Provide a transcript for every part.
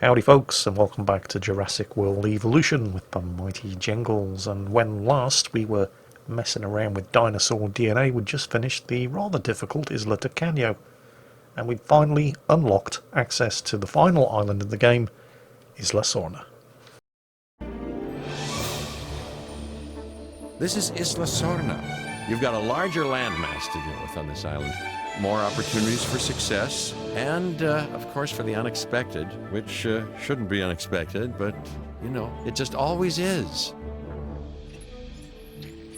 Howdy folks, and welcome back to Jurassic World Evolution with the mighty Jingles. And when last we were messing around with dinosaur DNA, we'd just finished the rather difficult Isla de Canio, and we'd finally unlocked access to the final island in the game, Isla Sorna. This is Isla Sorna. You've got a larger landmass to deal with on this island. More opportunities for success, and, of course, for the unexpected, which shouldn't be unexpected, but, you know, it just always is.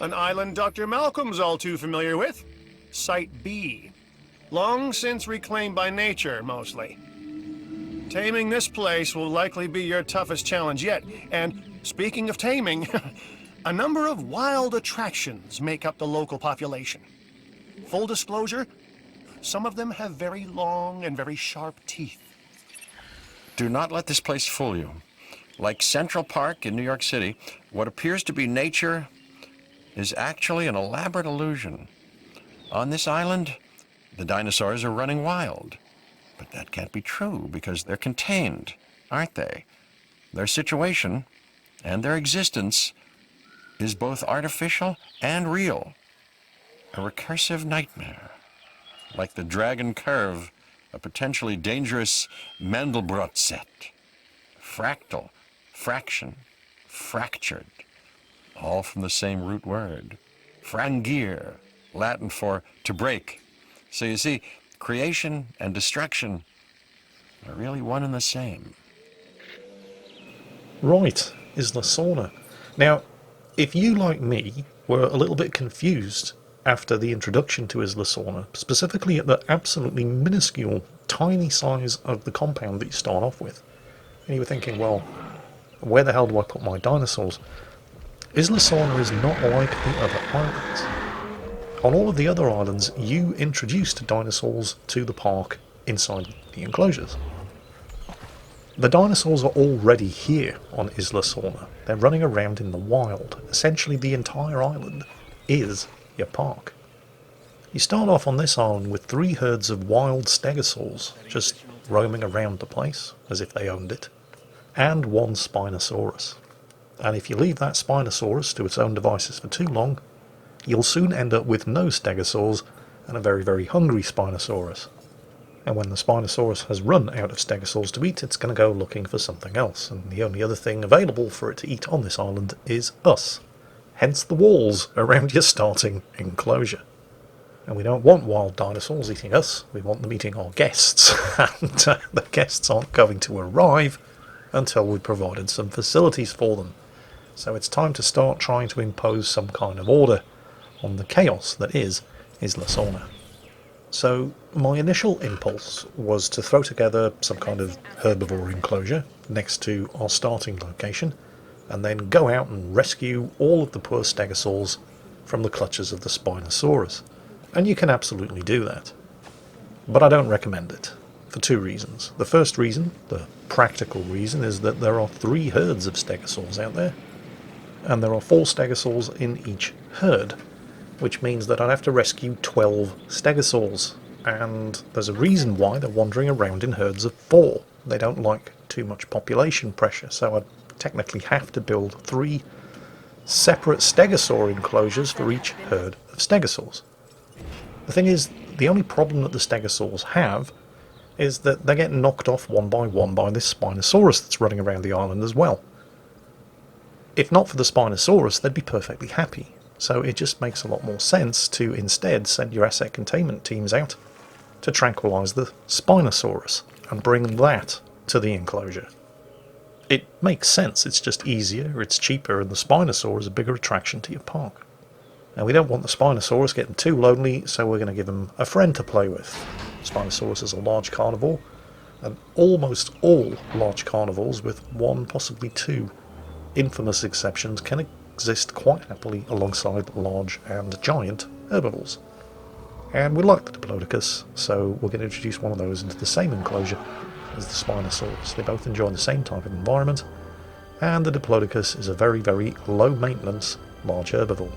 An island Dr. Malcolm's all too familiar with. Site B. Long since reclaimed by nature, mostly. Taming this place will likely be your toughest challenge yet, and speaking of taming, a number of wild attractions make up the local population. Full disclosure, some of them have very long and very sharp teeth. Do not let this place fool you. Like Central Park in New York City, what appears to be nature is actually an elaborate illusion. On this island, the dinosaurs are running wild. But that can't be true because they're contained, aren't they? Their situation and their existence is both artificial and real. A recursive nightmare. Like the Dragon Curve, a potentially dangerous Mandelbrot set. Fractal, fraction, fractured, all from the same root word. Frangir, Latin for to break. So you see, creation and destruction are really one and the same. Right, Isla Sorna. Now, if you, like me, were a little bit confused after the introduction to Isla Sorna, specifically at the absolutely minuscule, tiny size of the compound that you start off with, and you were thinking, well, where the hell do I put my dinosaurs? Isla Sorna is not like the other islands. On all of the other islands, you introduced dinosaurs to the park inside the enclosures. The dinosaurs are already here on Isla Sorna. They're running around in the wild. Essentially, the entire island is your park. You start off on this island with 3 herds of wild stegosaurs just roaming around the place as if they owned it, and 1 Spinosaurus. And if you leave that Spinosaurus to its own devices for too long, you'll soon end up with no stegosaurs and a very, very hungry Spinosaurus. And when the Spinosaurus has run out of stegosaurs to eat, it's going to go looking for something else, and the only other thing available for it to eat on this island is us. Hence the walls around your starting enclosure. And we don't want wild dinosaurs eating us, we want them eating our guests, and the guests aren't going to arrive until we've provided some facilities for them. So it's time to start trying to impose some kind of order on the chaos that is Isla Sorna. So my initial impulse was to throw together some kind of herbivore enclosure next to our starting location, and then go out and rescue all of the poor stegosaurs from the clutches of the Spinosaurus. And you can absolutely do that. But I don't recommend it, for 2 reasons. The first reason, the practical reason, is that there are 3 herds of stegosaurs out there, and there are 4 stegosaurs in each herd, which means that I'd have to rescue 12 stegosaurs, and there's a reason why they're wandering around in herds of 4. They don't like too much population pressure, so I'd technically have to build 3 separate stegosaur enclosures for each herd of stegosaurs. The thing is, the only problem that the stegosaurs have is that they get knocked off one by this Spinosaurus that's running around the island as well. If not for the Spinosaurus, they'd be perfectly happy. So it just makes a lot more sense to instead send your asset containment teams out to tranquilize the Spinosaurus and bring that to the enclosure. It makes sense, it's just easier, it's cheaper, and the Spinosaur is a bigger attraction to your park. Now we don't want the Spinosaurus getting too lonely, so we're going to give him a friend to play with. Spinosaurus is a large carnivore, and almost all large carnivores, with 1, possibly 2 infamous exceptions, can exist quite happily alongside large and giant herbivores. And we like the Diplodocus, so we're going to introduce one of those into the same enclosure as the Spinosaurus. They both enjoy the same type of environment, and the Diplodocus is a very, very low maintenance large herbivore.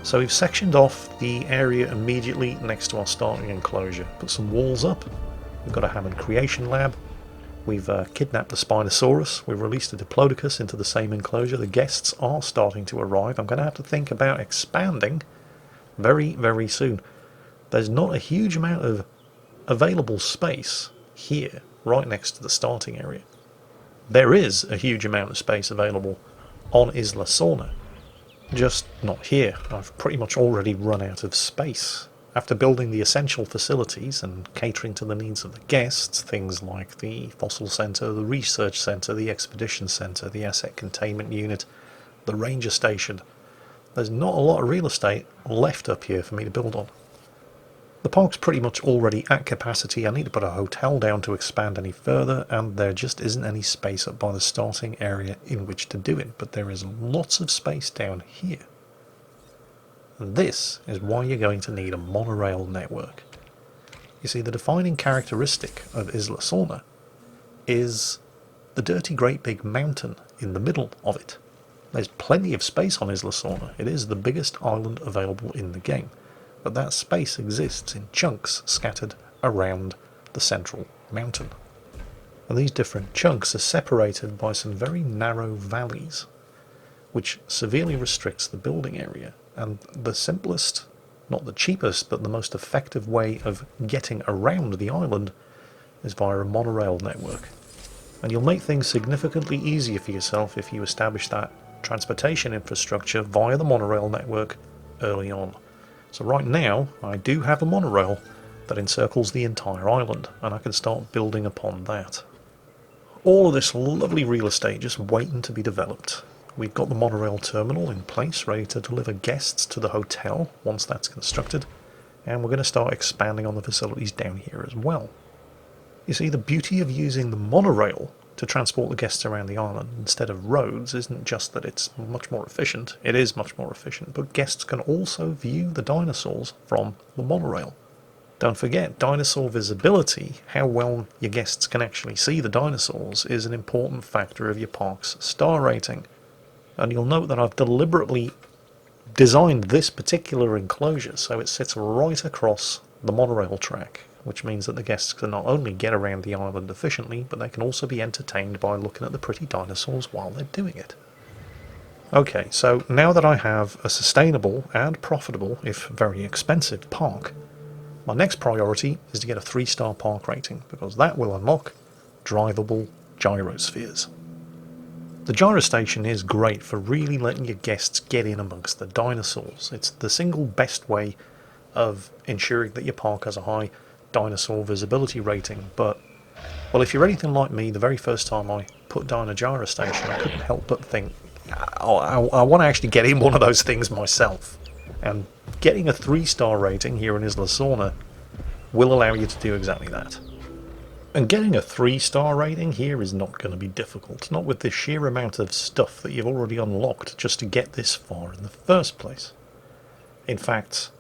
So we've sectioned off the area immediately next to our starting enclosure, put some walls up, we've got a Hammond creation lab, We've kidnapped the Spinosaurus. We've released the Diplodocus into the same enclosure. The guests are starting to arrive. I'm going to have to think about expanding very, very soon. There's not a huge amount of available space here, right next to the starting area. There is a huge amount of space available on Isla Sorna, just not here. I've pretty much already run out of space. After building the essential facilities and catering to the needs of the guests, things like the Fossil Centre, the Research Centre, the Expedition Centre, the Asset Containment Unit, the Ranger Station, there's not a lot of real estate left up here for me to build on. The park's pretty much already at capacity. I need to put a hotel down to expand any further, and there just isn't any space up by the starting area in which to do it, but there is lots of space down here. And this is why you're going to need a monorail network. You see, the defining characteristic of Isla Sorna is the dirty great big mountain in the middle of it. There's plenty of space on Isla Sorna. It is the biggest island available in the game, but that space exists in chunks scattered around the central mountain. And these different chunks are separated by some very narrow valleys, which severely restricts the building area. And the simplest, not the cheapest, but the most effective way of getting around the island is via a monorail network. And you'll make things significantly easier for yourself if you establish that transportation infrastructure via the monorail network early on. So right now, I do have a monorail that encircles the entire island, and I can start building upon that. All of this lovely real estate just waiting to be developed. We've got the monorail terminal in place, ready to deliver guests to the hotel once that's constructed, and we're going to start expanding on the facilities down here as well. You see, the beauty of using the monorail to transport the guests around the island instead of roads isn't just that it's much more efficient. It is much more efficient, but guests can also view the dinosaurs from the monorail. Don't forget, dinosaur visibility, how well your guests can actually see the dinosaurs, is an important factor of your park's star rating. And you'll note that I've deliberately designed this particular enclosure so it sits right across the monorail track, which means that the guests can not only get around the island efficiently, but they can also be entertained by looking at the pretty dinosaurs while they're doing it. Okay, so now that I have a sustainable and profitable, if very expensive, park, my next priority is to get a 3-star park rating, because that will unlock drivable gyrospheres. The gyro station is great for really letting your guests get in amongst the dinosaurs. It's the single best way of ensuring that your park has a high dinosaur visibility rating, but, well, if you're anything like me, the very first time I put down a gyro station, I couldn't help but think, I want to actually get in one of those things myself. And getting a 3-star rating here in Isla Sorna will allow you to do exactly that. And getting a 3-star rating here is not going to be difficult, not with the sheer amount of stuff that you've already unlocked just to get this far in the first place. In fact,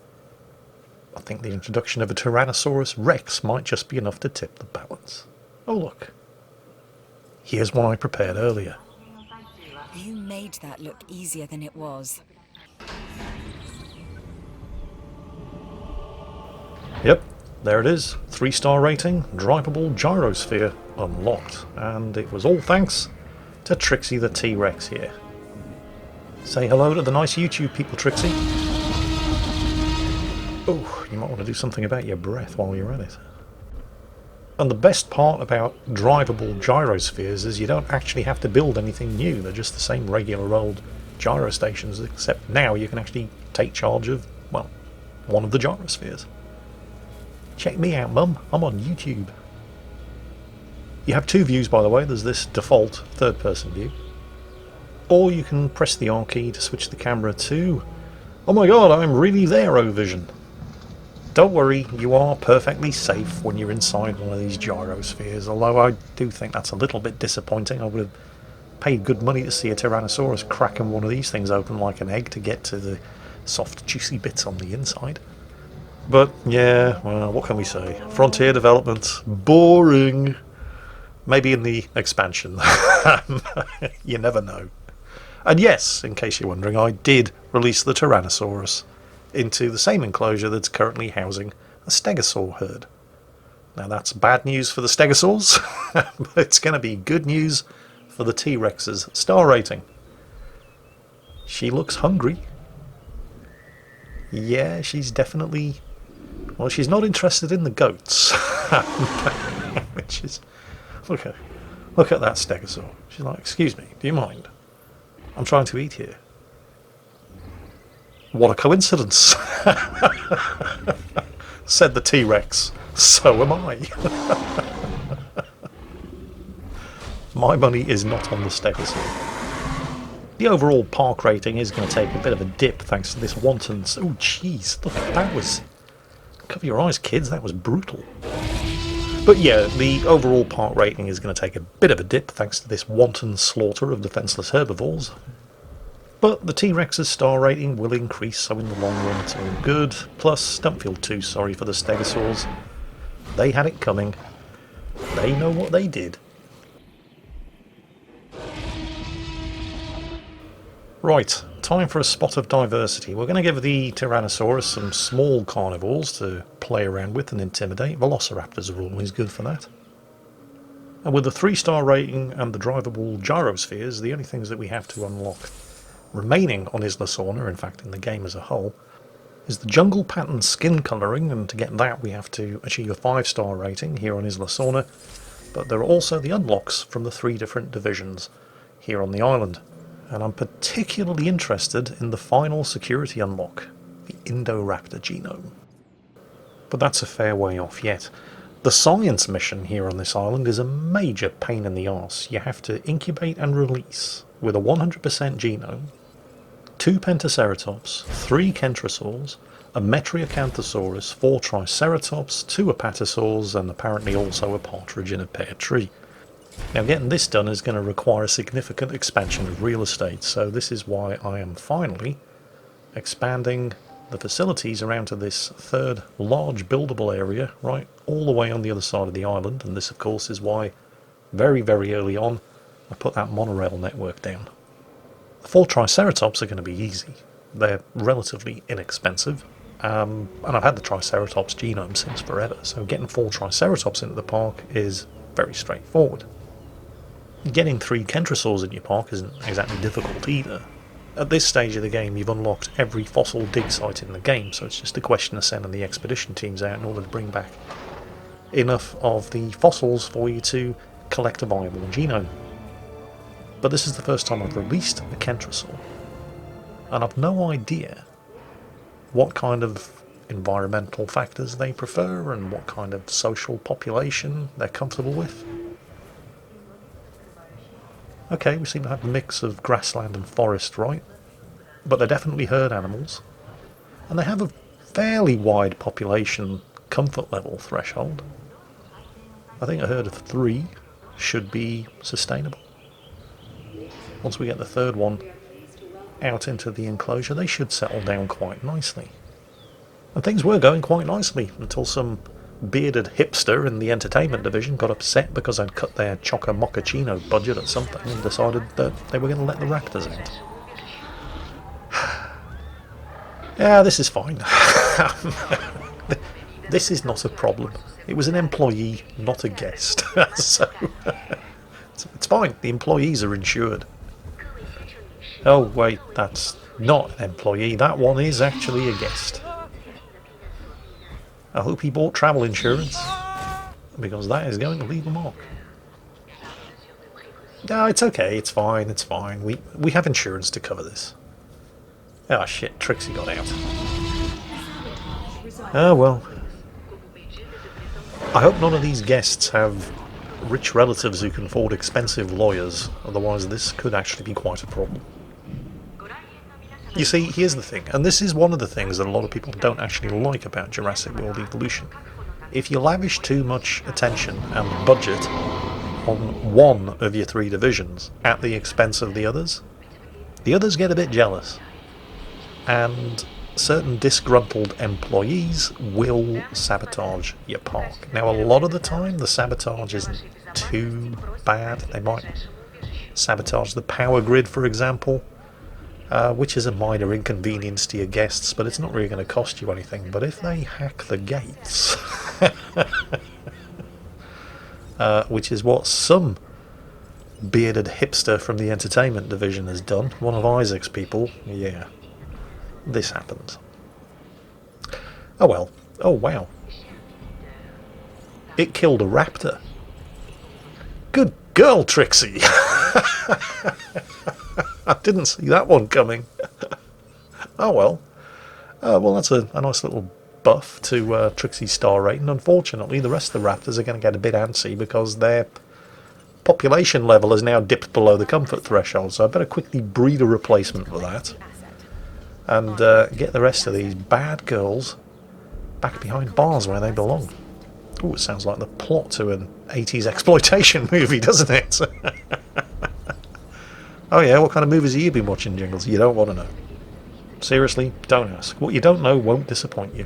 I think the introduction of a Tyrannosaurus Rex might just be enough to tip the balance. Oh look, here's one I prepared earlier. You made that look easier than it was. Yep, there it is. 3-star rating, drivable gyrosphere unlocked. And it was all thanks to Trixie the T-Rex here. Say hello to the nice YouTube people, Trixie. Oh, you might want to do something about your breath while you're at it. And the best part about drivable gyrospheres is you don't actually have to build anything new. They're just the same regular old gyro stations, except now you can actually take charge of, well, one of the gyrospheres. Check me out, Mum. I'm on YouTube. You have 2 views, by the way. There's this default third-person view. Or you can press the R key to switch the camera to... Oh my god, I'm really there, O-Vision. Don't worry, you are perfectly safe when you're inside one of these gyrospheres, although I do think that's a little bit disappointing. I would have paid good money to see a Tyrannosaurus cracking one of these things open like an egg to get to the soft, juicy bits on the inside. But, yeah, well, what can we say? Frontier development, boring. Maybe in the expansion. You never know. And yes, in case you're wondering, I did release the Tyrannosaurus into the same enclosure that's currently housing a stegosaur herd. Now that's bad news for the stegosaurs, but it's going to be good news for the T-Rex's star rating. She looks hungry. Yeah, she's definitely... Well, she's not interested in the goats. Which is... Look at that stegosaur. She's like, excuse me, do you mind? I'm trying to eat here. What a coincidence, said the T-Rex. So am I. My money is not on the stegosaur. The overall park rating is going to take a bit of a dip thanks to this wanton... Oh, jeez, look, that was... Cover your eyes, kids, that was brutal. But yeah, the overall park rating is going to take a bit of a dip thanks to this wanton slaughter of defenceless herbivores. But the T-Rex's star rating will increase, so in the long run it's all good. Plus, don't feel too sorry for the stegosaurs. They had it coming. They know what they did. Right, time for a spot of diversity. We're going to give the Tyrannosaurus some small carnivores to play around with and intimidate. Velociraptors are always good for that. And with the 3-star rating and the drivable gyrospheres, the only things that we have to unlock remaining on Isla Sorna, in fact in the game as a whole, is the jungle pattern skin colouring, and to get that we have to achieve a 5-star rating here on Isla Sorna. But there are also the unlocks from the 3 different divisions here on the island. And I'm particularly interested in the final security unlock, the Indoraptor genome. But that's a fair way off yet. The science mission here on this island is a major pain in the arse. You have to incubate and release with a 100% genome, 2 Pentaceratops, 3 Kentrosaurs, a Metriacanthosaurus, 4 Triceratops, 2 Apatosaurs, and apparently also a partridge in a pear tree. Now getting this done is going to require a significant expansion of real estate, so this is why I am finally expanding the facilities around to this 3rd large buildable area right all the way on the other side of the island, and this of course is why very early on I put that monorail network down. The 4 Triceratops are going to be easy. They're relatively inexpensive, and I've had the Triceratops genome since forever, so getting 4 Triceratops into the park is very straightforward. Getting 3 Kentrosaurs in your park isn't exactly difficult either. At this stage of the game you've unlocked every fossil dig site in the game, so it's just a question of sending the expedition teams out in order to bring back enough of the fossils for you to collect a viable genome. But this is the first time I've released a Kentrosaur, and I've no idea what kind of environmental factors they prefer and what kind of social population they're comfortable with. Okay, we seem to have a mix of grassland and forest, right? But they're definitely herd animals. And they have a fairly wide population comfort level threshold. I think a herd of 3 should be sustainable. Once we get the 3rd one out into the enclosure, they should settle down quite nicely. And things were going quite nicely until some bearded hipster in the entertainment division got upset because I'd cut their Choco Mochaccino budget at something and decided that they were going to let the raptors out. Yeah, this is fine. This is not a problem. It was an employee, not a guest. So it's fine. The employees are insured. Oh wait, that's not an employee. That one is actually a guest. I hope he bought travel insurance, because that is going to leave a mark. No, it's okay, it's fine, it's fine. We have insurance to cover this. Ah shit, Trixie got out. Oh well. I hope none of these guests have rich relatives who can afford expensive lawyers, otherwise this could actually be quite a problem. You see, here's the thing, and this is one of the things that a lot of people don't actually like about Jurassic World Evolution. If you lavish too much attention and budget on one of your 3 divisions at the expense of the others get a bit jealous. And certain disgruntled employees will sabotage your park. Now, a lot of the time, the sabotage isn't too bad. They might sabotage the power grid, for example, which is a minor inconvenience to your guests, but it's not really going to cost you anything. But if they hack the gates, which is what some bearded hipster from the entertainment division has done. One of Isaac's people. Yeah, this happens. Oh well. Oh wow. It killed a raptor. Good girl, Trixie. I didn't see that one coming. Oh well. Well, that's a nice little buff to Trixie's star rating. Unfortunately, the rest of the raptors are going to get a bit antsy because their population level has now dipped below the comfort threshold. So I better quickly breed a replacement for that. And get the rest of these bad girls back behind bars where they belong. Ooh, it sounds like the plot to an 80s exploitation movie, doesn't it? Oh yeah, what kind of movies have you been watching, Jingles? You don't want to know. Seriously, don't ask. What you don't know won't disappoint you.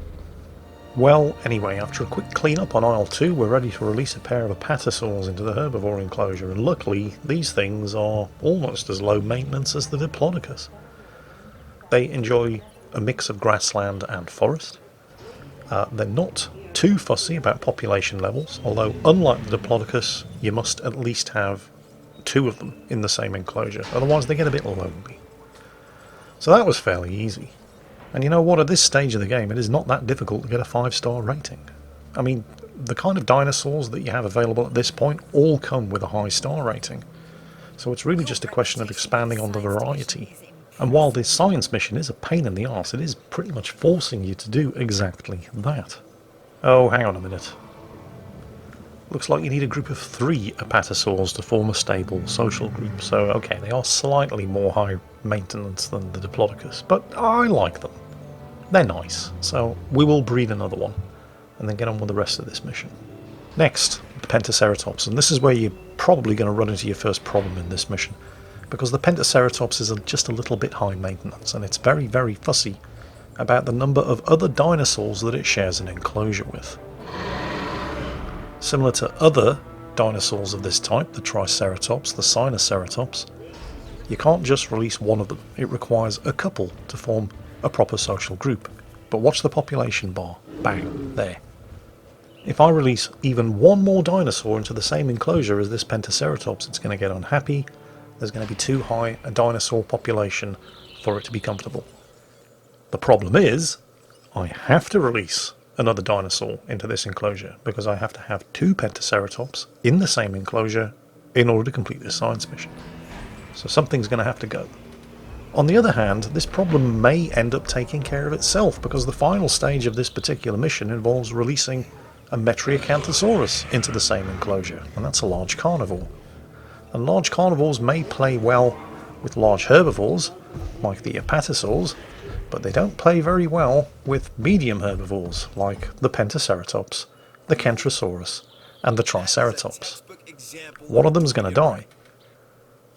Well, anyway, after a quick clean-up on aisle 2, we're ready to release a pair of apatosaurs into the herbivore enclosure, and luckily, these things are almost as low maintenance as the Diplodocus. They enjoy a mix of grassland and forest. They're not too fussy about population levels, although unlike the Diplodocus, you must at least have 2 of them in the same enclosure, otherwise they get a bit lonely. So that was fairly easy. And you know what, at this stage of the game it is not that difficult to get a 5-star rating. I mean, the kind of dinosaurs that you have available at this point all come with a high star rating. So it's really just a question of expanding on the variety. And while this science mission is a pain in the arse, it is pretty much forcing you to do exactly that. Oh, hang on a minute. Looks like you need a group of 3 apatosaurs to form a stable social group, so okay, they are slightly more high maintenance than the Diplodocus, but I like them. They're nice, so we will breed another one, and then get on with the rest of this mission. Next, the Pentaceratops, and this is where you're probably going to run into your first problem in this mission, because the Pentaceratops is just a little bit high maintenance, and it's very, very fussy about the number of other dinosaurs that it shares an enclosure with. Similar to other dinosaurs of this type, the Triceratops, the Spinosaurus, you can't just release one of them. It requires a couple to form a proper social group. But watch the population bar. Bang. There. If I release even one more dinosaur into the same enclosure as this Pentaceratops, it's going to get unhappy. There's going to be too high a dinosaur population for it to be comfortable. The problem is, I have to release another dinosaur into this enclosure because I have to have 2 Pentaceratops in the same enclosure in order to complete this science mission. So something's going to have to go. On the other hand, this problem may end up taking care of itself because the final stage of this particular mission involves releasing a Metriacanthosaurus into the same enclosure, and that's a large carnivore. And large carnivores may play well with large herbivores, like the apatosaurs, but they don't play very well with medium herbivores like the Pentaceratops, the Kentrosaurus, and the Triceratops. One of them's going to die.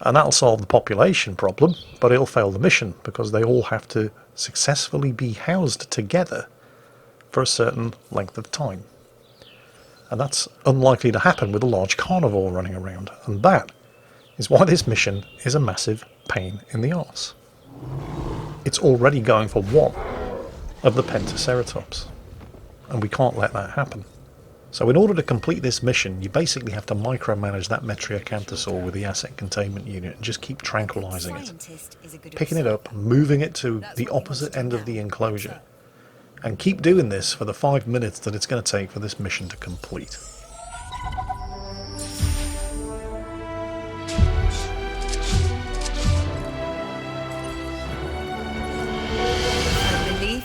And that'll solve the population problem, but it'll fail the mission because they all have to successfully be housed together for a certain length of time. And that's unlikely to happen with a large carnivore running around, and that is why this mission is a massive pain in the arse. It's already going for one of the Pentaceratops, and we can't let that happen. So in order to complete this mission, you basically have to micromanage that Metriacanthosaur with the asset containment unit and just keep tranquilizing it. Picking it up, moving it to the opposite end of the enclosure, and keep doing this for the 5 minutes that it's going to take for this mission to complete.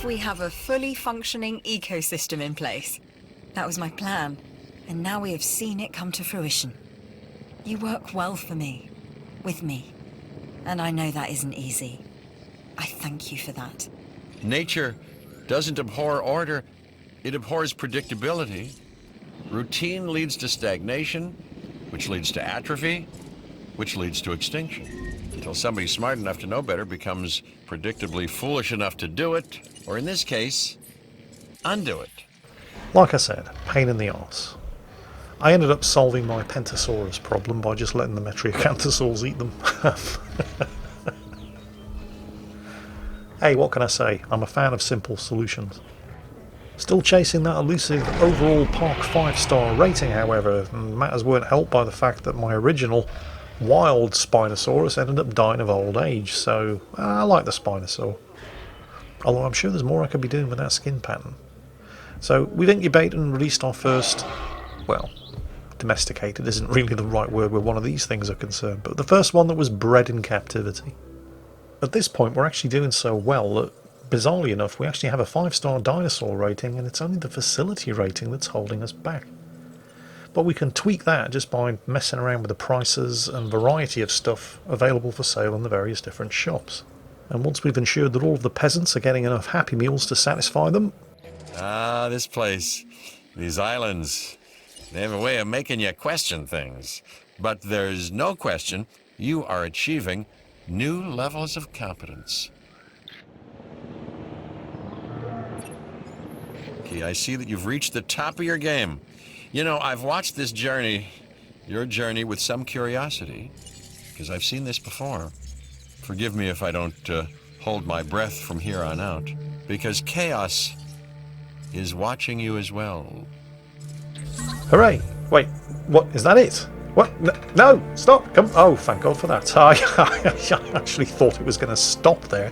We have a fully functioning ecosystem in place. That was my plan, and now we have seen it come to fruition. You work well for me, with me, and I know that isn't easy. I thank you for that. Nature doesn't abhor order, it abhors predictability. Routine leads to stagnation, which leads to atrophy, which leads to extinction. Until somebody smart enough to know better becomes predictably foolish enough to do it, or in this case, undo it. Like I said, pain in the arse. I ended up solving my Pentasaurus problem by just letting the Metriacanthosaurs eat them. Hey, what can I say? I'm a fan of simple solutions. Still chasing that elusive overall park 5-star rating, however, and matters weren't helped by the fact that my original wild Spinosaurus ended up dying of old age, so I like the Spinosaur. Although I'm sure there's more I could be doing with that skin pattern. So we've incubated and released our first, well, domesticated isn't really the right word where one of these things are concerned, but the first one that was bred in captivity. At this point we're actually doing so well that, bizarrely enough, we actually have a 5-star dinosaur rating, and it's only the facility rating that's holding us back. But we can tweak that just by messing around with the prices and variety of stuff available for sale in the various different shops. And once we've ensured that all of the peasants are getting enough Happy Meals to satisfy them... Ah, this place. These islands. They have a way of making you question things. But there's no question you are achieving new levels of competence. Okay, I see that you've reached the top of your game. You know, I've watched this journey, your journey, with some curiosity, because I've seen this before. Forgive me if I don't hold my breath from here on out, because chaos is watching you as well. Hooray! Wait, what? Is that it? What? No! Stop! Come! Oh, thank God for that. I actually thought it was going to stop there,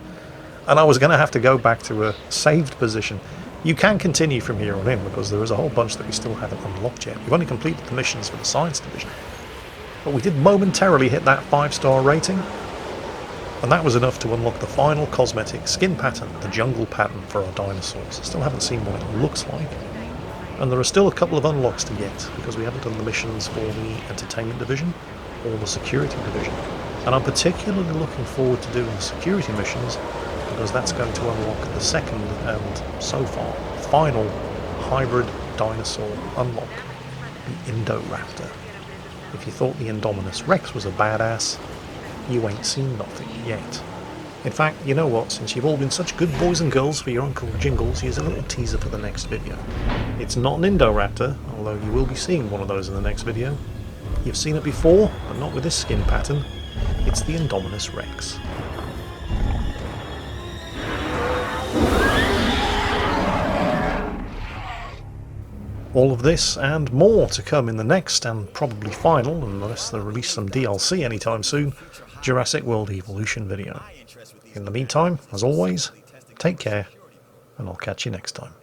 and I was going to have to go back to a saved position. You can continue from here on in, because there is a whole bunch that we still haven't unlocked yet. We've only completed the missions for the Science Division. But we did momentarily hit that 5-star rating, and that was enough to unlock the final cosmetic skin pattern, the jungle pattern for our dinosaurs. Still haven't seen what it looks like. And there are still a couple of unlocks to get, because we haven't done the missions for the Entertainment Division or the Security Division. And I'm particularly looking forward to doing the security missions, because that's going to unlock the second and, so far, final hybrid dinosaur unlock, the Indoraptor. If you thought the Indominus Rex was a badass, you ain't seen nothing yet. In fact, you know what, since you've all been such good boys and girls for your Uncle Jingles, here's a little teaser for the next video. It's not an Indoraptor, although you will be seeing one of those in the next video. You've seen it before, but not with this skin pattern. It's the Indominus Rex. All of this and more to come in the next, and probably final, unless they release some DLC anytime soon, Jurassic World Evolution video. In the meantime, as always, take care, and I'll catch you next time.